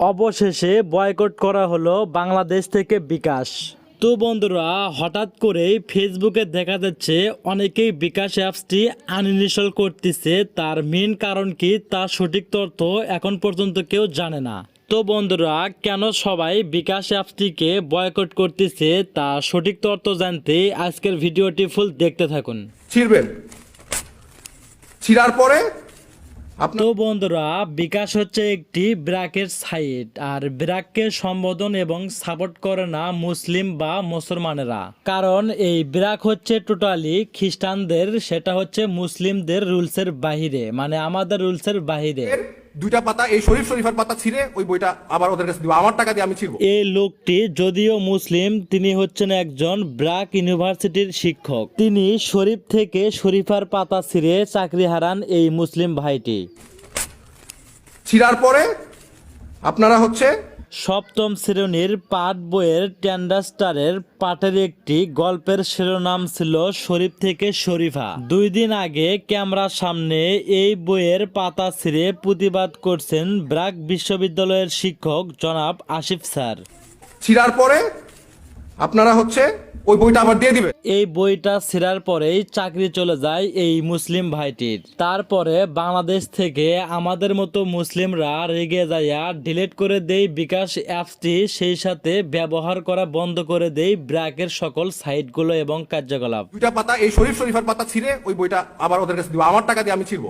অবশেষে বয়কট করা হলো বাংলাদেশ থেকে বিকাশ। তো বন্ধুরা, হঠাৎ করেই ফেসবুকে দেখা যাচ্ছে অনেকেই বিকাশ অ্যাপসটি আনইনস্টল করতেছে। তার মেন কারণ কি, তার সঠিক তথ্য এখন পর্যন্ত কেউ জানে না। তো বন্ধুরা, কেন সবাই বিকাশ অ্যাপসটিকে বয়কট করতেছে তার সঠিক তথ্য জানতে আজকের ভিডিওটি ফুল দেখতে থাকুন। ছিড়বেন, ছিড়ার পরে তো বন্ধুরা, বিকাশ হচ্ছে একটি ব্র্যাকের সাইট, আর ব্র্যাককে সম্বোধন এবং সাপোর্ট করে না মুসলিম বা মুসলমানেরা। কারণ এই ব্র্যাক হচ্ছে টোটালি খ্রিস্টানদের, সেটা হচ্ছে মুসলিমদের রুলসের বাহিরে, মানে আমাদের রুলসের বাহিরে। এর দুইটা পাতা, এই শরীফের পাতা ছিঁড়ে ওই বইটা আবার ওদের কাছে দিব, আমার টাকা দিয়ে আমি ছিড়বো। এই লোকটি যদিও মুসলিম, তিনি হচ্ছেন একজন ব্র্যাক ইউনিভার্সিটির শিক্ষক। তিনি শরীফ থেকে শরীফার পাতা ছিঁড়ে চাকরি হারান এই মুসলিম ভাইটি। ছিড়ার পরে আপনারা সপ্তম শ্রেণীর পাঠ বইয়ের টেন্ডাস্টারের পাঠের একটি গল্পের শিরোনাম ছিল শরীফ থেকে শরীফা। 2 দিন আগে ক্যামেরার সামনে এই বইয়ের পাতা ছিঁড়ে প্রতিবাদ করছেন ব্র্যাক বিশ্ববিদ্যালয়ের শিক্ষক জনাব আসিফ স্যার। ছিড়ার পরে আপনারা ওই বইটা আবার দিয়ে দিবেন। এই বইটা ছিঁড়ার পরেই চাকরি চলে যায় এই মুসলিম ভাইটির। তারপরে বাংলাদেশ থেকে আমাদের মতো মুসলিমরা রেগে যাইয়া ডিলিট করে দেই বিকাশ অ্যাপসটি, সেই সাথে ব্যবহার করা বন্ধ করে দেই ব্র্যাকের সকল সাইটগুলো এবং কার্যকলাপ। দুইটা পাতা, এই শরীফের পাতা ছিঁড়ে ওই বইটা আবার ওদের কাছে দিব, আমার টাকা দিয়ে আমি ছিড়বো।